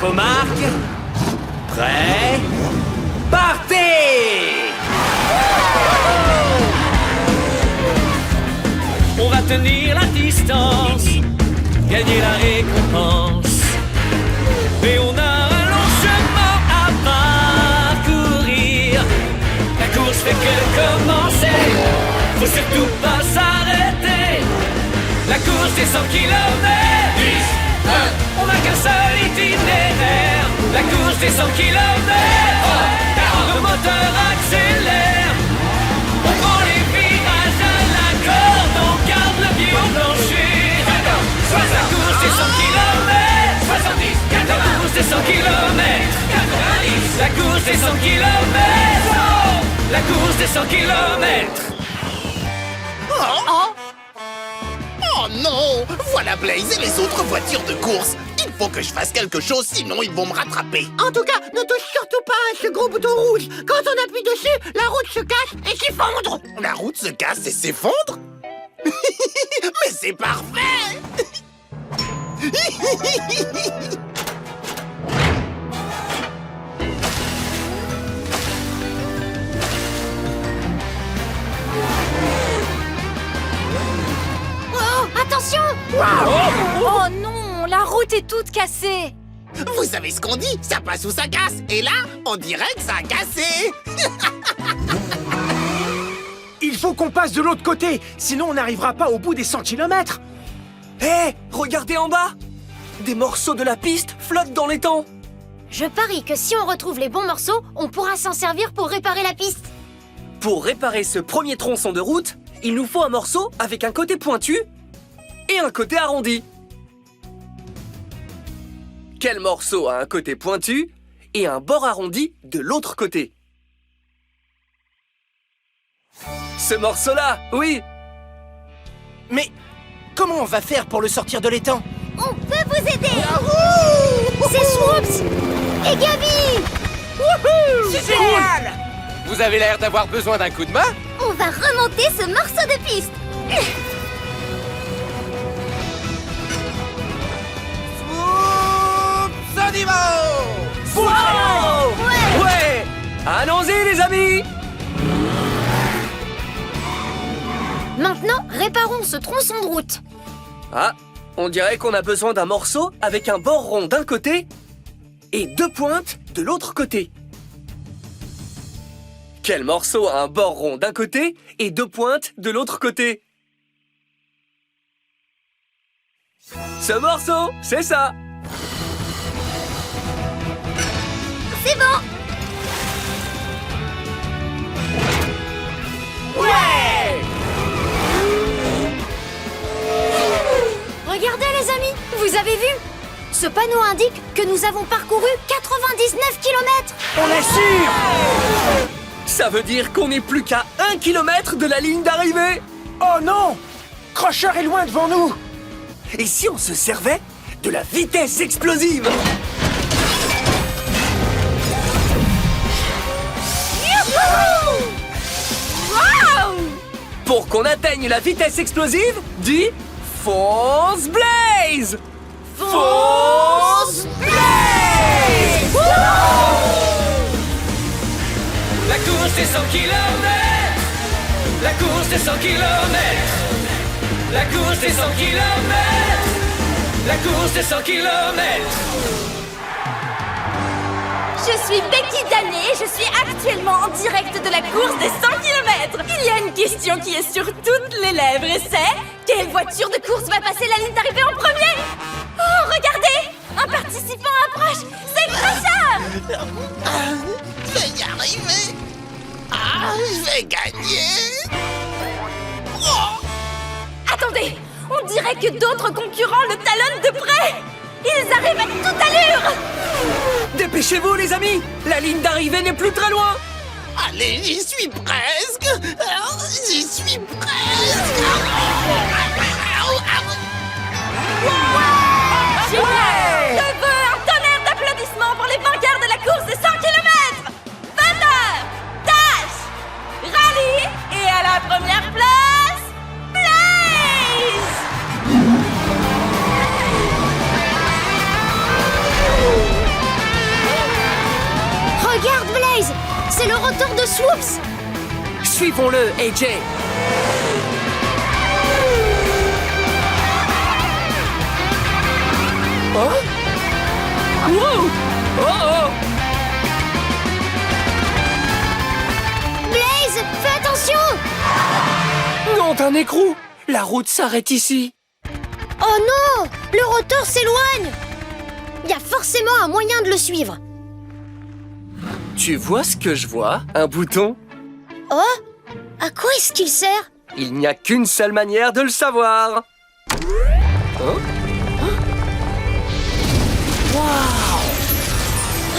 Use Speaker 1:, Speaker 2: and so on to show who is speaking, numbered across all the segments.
Speaker 1: vos marques. Prêts? Partez! On va tenir la distance, gagner la récompense. Mais on a un long chemin à parcourir. La course fait que commencer, faut surtout pas s'arrêter. La course des 100 km. 10, 1. On n'a qu'un seul itinéraire. La course des 100 km. Le moteur accélère. On prend les virages à la corde. On garde le pied au plancher. 14, 60, la course des 100 km. 70, 14, la course des 100 km. 90, la course des 100 km. La course des 100 km.
Speaker 2: Oh non! Voilà Blaze et les autres voitures de course. Il faut que je fasse quelque chose, sinon ils vont me rattraper.
Speaker 3: En tout cas, ne touche surtout pas à ce gros bouton rouge. Quand on appuie dessus, la route se casse et s'effondre.
Speaker 2: La route se casse et s'effondre? Mais c'est parfait!
Speaker 4: Oh, attention! Oh non, la route est toute cassée.
Speaker 2: Vous savez ce qu'on dit? Ça passe ou ça casse. Et là, on dirait que ça a cassé.
Speaker 5: Il faut qu'on passe de l'autre côté, sinon on n'arrivera pas au bout des 100 km.
Speaker 1: Hé, regardez en bas! Des morceaux de la piste flottent dans l'étang.
Speaker 4: Je parie que si on retrouve les bons morceaux, on pourra s'en servir pour réparer la piste.
Speaker 1: Pour réparer ce premier tronçon de route, il nous faut un morceau avec un côté pointu et un côté arrondi. Quel morceau a un côté pointu et un bord arrondi de l'autre côté? Ce morceau-là, oui!
Speaker 5: Mais comment on va faire pour le sortir de l'étang?
Speaker 4: On peut vous aider. C'est Swoops et Gabi.
Speaker 5: C'est génial!
Speaker 6: Vous avez l'air d'avoir besoin d'un coup de main?
Speaker 4: On va remonter ce morceau de piste.
Speaker 1: Wow! Ouais! Allons-y les amis!
Speaker 4: Maintenant, réparons ce tronçon de route.
Speaker 1: Ah, on dirait qu'on a besoin d'un morceau avec un bord rond d'un côté et deux pointes de l'autre côté. Quel morceau a un bord rond d'un côté et deux pointes de l'autre côté? Ce morceau, c'est ça!
Speaker 4: C'est bon.
Speaker 1: Ouais!
Speaker 4: Regardez les amis, vous avez vu? Ce panneau indique que nous avons parcouru 99 km.
Speaker 5: On assure!
Speaker 1: Ça veut dire qu'on n'est plus qu'à 1 km de la ligne d'arrivée!
Speaker 5: Oh non! Crusher est loin devant nous!
Speaker 1: Et si on se servait de la vitesse explosive? Pour qu'on atteigne la vitesse explosive, dis Fonce Blaze! Fonce Blaze! La course des 100 km! La course des 100 km! La course des 100 km! La course des 100 km!
Speaker 7: Je suis Becky Danet et je suis actuellement en direct de la course des 100 km. Il y a une question qui est sur toutes les lèvres et c'est... Quelle voiture de course va passer la ligne d'arrivée en premier? Oh, regardez! Un participant approche! C'est Crusher!
Speaker 2: Je vais y arriver. Je vais gagner.
Speaker 7: Attendez! On dirait que d'autres concurrents le talonnent de près! Ils arrivent à toute allure!
Speaker 1: Dépêchez-vous les amis! La ligne d'arrivée n'est plus très loin!
Speaker 2: Allez, j'y suis presque. J'y suis presque.
Speaker 7: Génial! Je veux un tonnerre d'applaudissements pour les vainqueurs de la course des 100 km! Thunder! Dash! Rally! Et à la première place, Blaze!
Speaker 4: C'est le rotor de Swoops!
Speaker 8: Suivons-le, AJ.
Speaker 1: Wow! Oh oh!
Speaker 4: Blaze, fais attention!
Speaker 8: Nom d'un écrou! La route s'arrête ici.
Speaker 4: Oh non! Le rotor s'éloigne! Il y a forcément un moyen de le suivre.
Speaker 8: Tu vois ce que je vois? Un bouton?
Speaker 4: Oh? À quoi est-ce qu'il sert?
Speaker 8: Il n'y a qu'une seule manière de le savoir.
Speaker 4: Oh,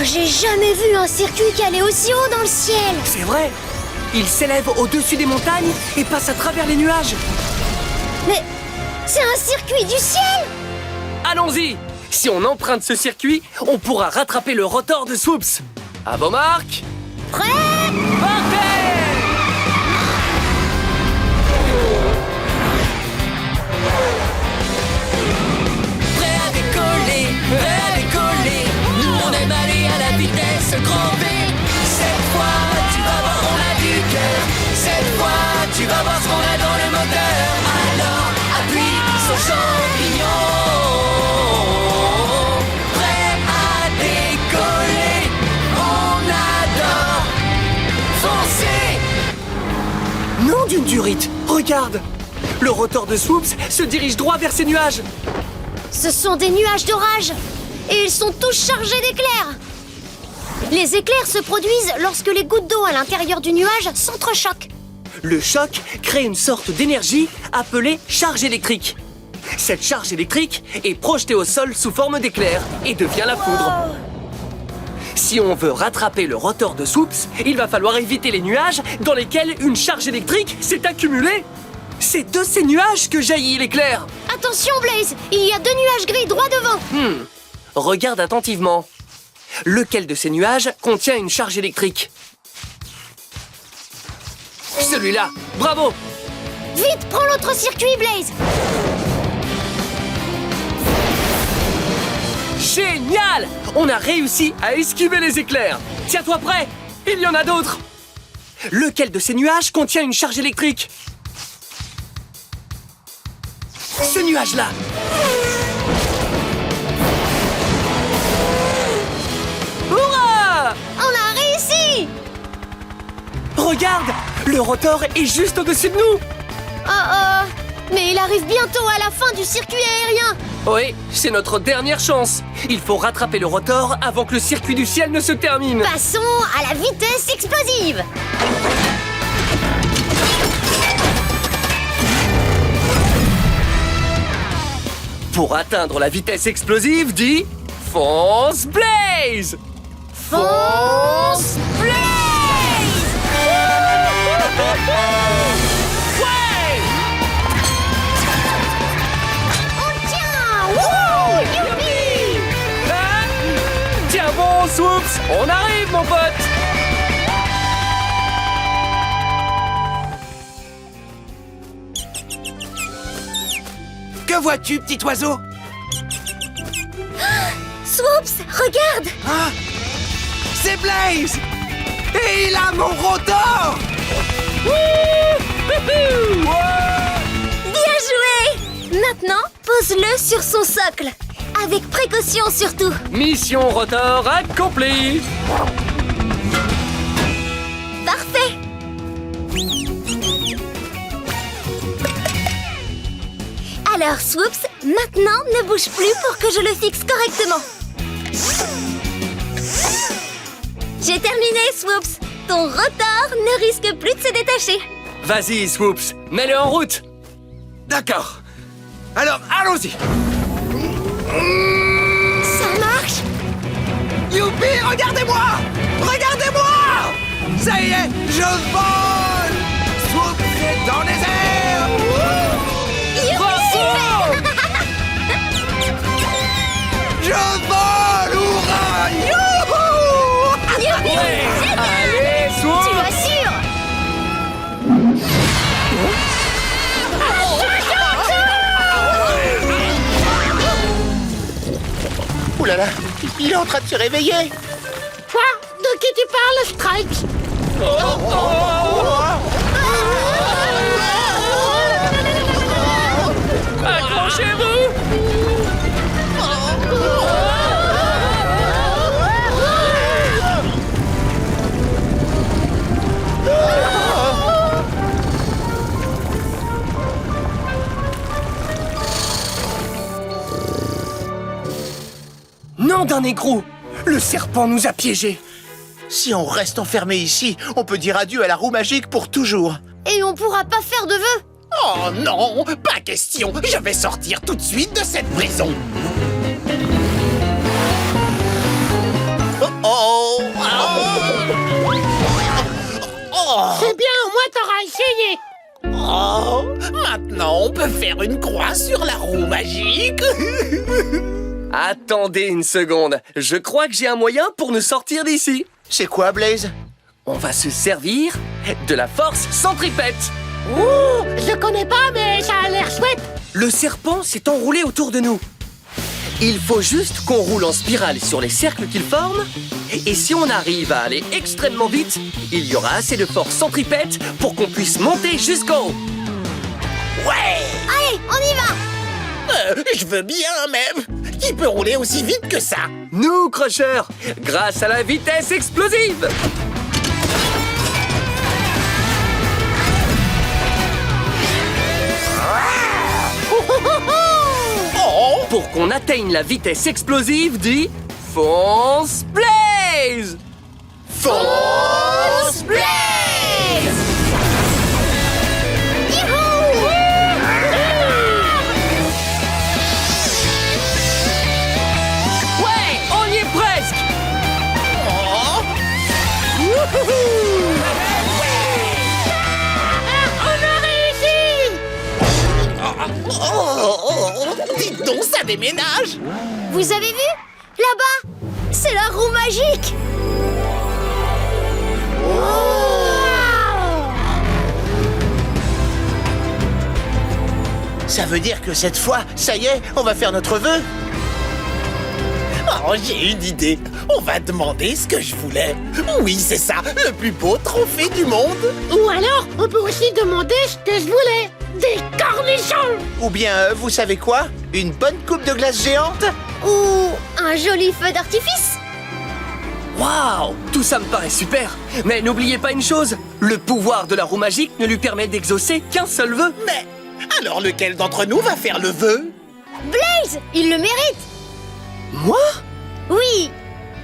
Speaker 4: j'ai jamais vu un circuit qui allait aussi haut dans le ciel!
Speaker 8: C'est vrai. Il s'élève au-dessus des montagnes et passe à travers les nuages.
Speaker 4: Mais c'est un circuit du ciel!
Speaker 8: Allons-y! Si on emprunte ce circuit, on pourra rattraper le rotor de Swoops. À vos marques!
Speaker 4: Prêt?
Speaker 1: Prêt à décoller, prêt à décoller. Nous on aime aller à la vitesse grand V. Cette fois tu vas voir on a du cœur. Cette fois tu vas voir ce qu'on a dans le moteur. Alors appuie sur champignon. Prêt à décoller. On adore foncer.
Speaker 8: Nom d'une durite! Regarde! Le rotor de Swoops se dirige droit vers ces nuages.
Speaker 4: Ce sont des nuages d'orage! Et ils sont tous chargés d'éclairs! Les éclairs se produisent lorsque les gouttes d'eau à l'intérieur du nuage s'entrechoquent.
Speaker 8: Le choc crée une sorte d'énergie appelée charge électrique. Cette charge électrique est projetée au sol sous forme d'éclair et devient la foudre. Si on veut rattraper le rotor de Swoops, il va falloir éviter les nuages dans lesquels une charge électrique s'est accumulée. C'est de ces nuages que jaillit l'éclair.
Speaker 4: Attention Blaze! Il y a 2 nuages gris droit devant!
Speaker 8: Regarde attentivement. Lequel de ces nuages contient une charge électrique? Celui-là. Bravo!
Speaker 4: Vite, prends l'autre circuit Blaze!
Speaker 8: Génial! On a réussi à esquiver les éclairs. Tiens-toi prêt! Il y en a d'autres. Lequel de ces nuages contient une charge électrique? Ce nuage-là. Hurrah!
Speaker 4: On a réussi!
Speaker 8: Regarde! Le rotor est juste au-dessus de nous.
Speaker 4: Mais il arrive bientôt à la fin du circuit aérien!
Speaker 8: Oui, c'est notre dernière chance. Il faut rattraper le rotor avant que le circuit du ciel ne se termine.
Speaker 4: Passons à la vitesse explosive!
Speaker 8: Pour atteindre la vitesse explosive, dis fonce Blaze!
Speaker 4: Fonce Blaze!
Speaker 8: Ouais!
Speaker 4: On tient! Wouhou! Youpi!
Speaker 8: Hein? Tiens bon, Swoops, on arrive mon pote!
Speaker 5: Que vois-tu, petit oiseau?
Speaker 4: Swoops, regarde!
Speaker 5: Ah! C'est Blaze! Et il a mon rotor!
Speaker 4: Bien joué! Maintenant, pose-le sur son socle. Avec précaution surtout.
Speaker 8: Mission rotor accomplie!
Speaker 4: Parfait! Alors, Swoops, maintenant, ne bouge plus pour que je le fixe correctement. J'ai terminé, Swoops. Ton rotor ne risque plus de se détacher.
Speaker 8: Vas-y, Swoops, mets-le en route!
Speaker 5: D'accord. Alors, allons-y.
Speaker 4: Ça marche?
Speaker 5: Youpi, regardez-moi! Regardez-moi! Ça y est, je vole! Swoop est dans les airs!
Speaker 4: Youpi, super!
Speaker 5: Je vole! Hurrah! Youhou!
Speaker 4: Youpi, génial!
Speaker 8: Allez,
Speaker 4: Tu
Speaker 8: Swoops!
Speaker 4: l'assures?
Speaker 2: Ouh là là, il est en train de se réveiller.
Speaker 3: Quoi? De qui tu parles, Stripes?
Speaker 1: Accrochez-vous!
Speaker 8: Nom d'un écrou! Le serpent nous a piégés!
Speaker 2: Si on reste enfermé ici, on peut dire adieu à la roue magique pour toujours.
Speaker 4: Et on pourra pas faire de vœux.
Speaker 2: Oh non, pas question. Je vais sortir tout de suite de cette prison. Oh, oh, oh.
Speaker 3: C'est bien, au moins t'auras essayé.
Speaker 2: Oh, maintenant on peut faire une croix sur la roue magique.
Speaker 8: Attendez une seconde, je crois que j'ai un moyen pour nous sortir d'ici.
Speaker 2: C'est quoi, Blaze?
Speaker 8: On va se servir de la force centripète.
Speaker 3: Ouh, je connais pas, mais ça a l'air chouette.
Speaker 8: Le serpent s'est enroulé autour de nous. Il faut juste qu'on roule en spirale sur les cercles qu'il forme. Et si on arrive à aller extrêmement vite, il y aura assez de force centripète pour qu'on puisse monter jusqu'en haut.
Speaker 2: Ouais,
Speaker 4: Allez, on y va.
Speaker 2: je veux bien même. Qui peut rouler aussi vite que ça?
Speaker 8: Nous, crocheurs, grâce à la vitesse explosive.
Speaker 2: Oh,
Speaker 8: Pour qu'on atteigne la vitesse explosive, dis Fonce Blaze!
Speaker 2: Force Blaze!
Speaker 8: Ouais, on y est presque!
Speaker 2: Oh. Oh, dites donc, ça déménage.
Speaker 4: Vous avez vu? Là-bas, c'est la roue magique.
Speaker 2: Ça veut dire que cette fois, ça y est, on va faire notre vœu. Oh, j'ai une idée. On va demander ce que je voulais. Oui, c'est ça, le plus beau trophée du monde.
Speaker 3: Ou alors, on peut aussi demander ce que je voulais. Des cornichons.
Speaker 2: Ou bien, vous savez quoi? Une bonne coupe de glace géante?
Speaker 4: Ou un joli feu d'artifice.
Speaker 8: Waouh! Tout ça me paraît super! Mais n'oubliez pas une chose, le pouvoir de la roue magique ne lui permet d'exaucer qu'un seul vœu.
Speaker 2: Mais alors lequel d'entre nous va faire le vœu?
Speaker 4: Blaze, il le mérite.
Speaker 8: Moi?
Speaker 4: Oui.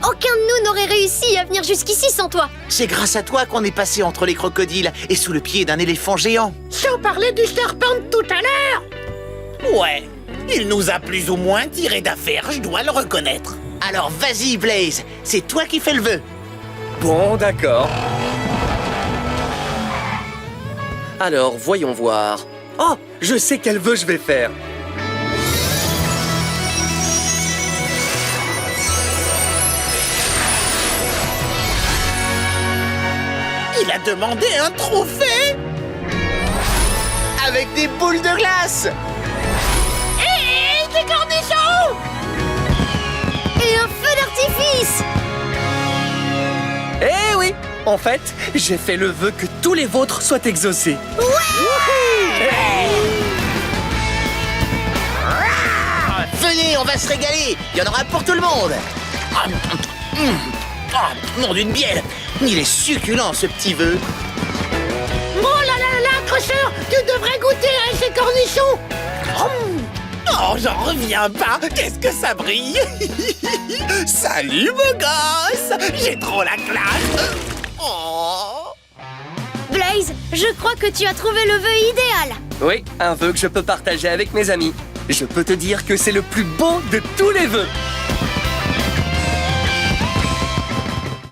Speaker 4: Aucun de nous n'aurait réussi à venir jusqu'ici sans toi.
Speaker 2: C'est grâce à toi qu'on est passé entre les crocodiles et sous le pied d'un éléphant géant.
Speaker 3: Sans parler du serpent de tout à l'heure.
Speaker 2: Ouais, il nous a plus ou moins tiré d'affaire, je dois le reconnaître. Alors vas-y Blaze, c'est toi qui fais le vœu.
Speaker 8: Bon, d'accord. Alors, voyons voir. Oh, je sais quel vœu je vais faire.
Speaker 2: Il a demandé un trophée avec des boules de glace.
Speaker 3: Et des cornichons.
Speaker 4: Et un feu d'artifice.
Speaker 8: Eh oui! En fait, j'ai fait le vœu que tous les vôtres soient exaucés.
Speaker 2: Venez, on va se régaler. Il y en aura pour tout le monde. Nom d'une bielle. Il est succulent ce petit vœu.
Speaker 3: Oh là là là, crocheur, tu devrais goûter à ces cornichons.
Speaker 2: Oh, j'en reviens pas. Qu'est-ce que ça brille. Salut, beau gosse. J'ai trop la classe. Oh.
Speaker 4: Blaze, je crois que tu as trouvé le vœu idéal.
Speaker 8: Oui, un vœu que je peux partager avec mes amis. Je peux te dire que c'est le plus beau de tous les vœux.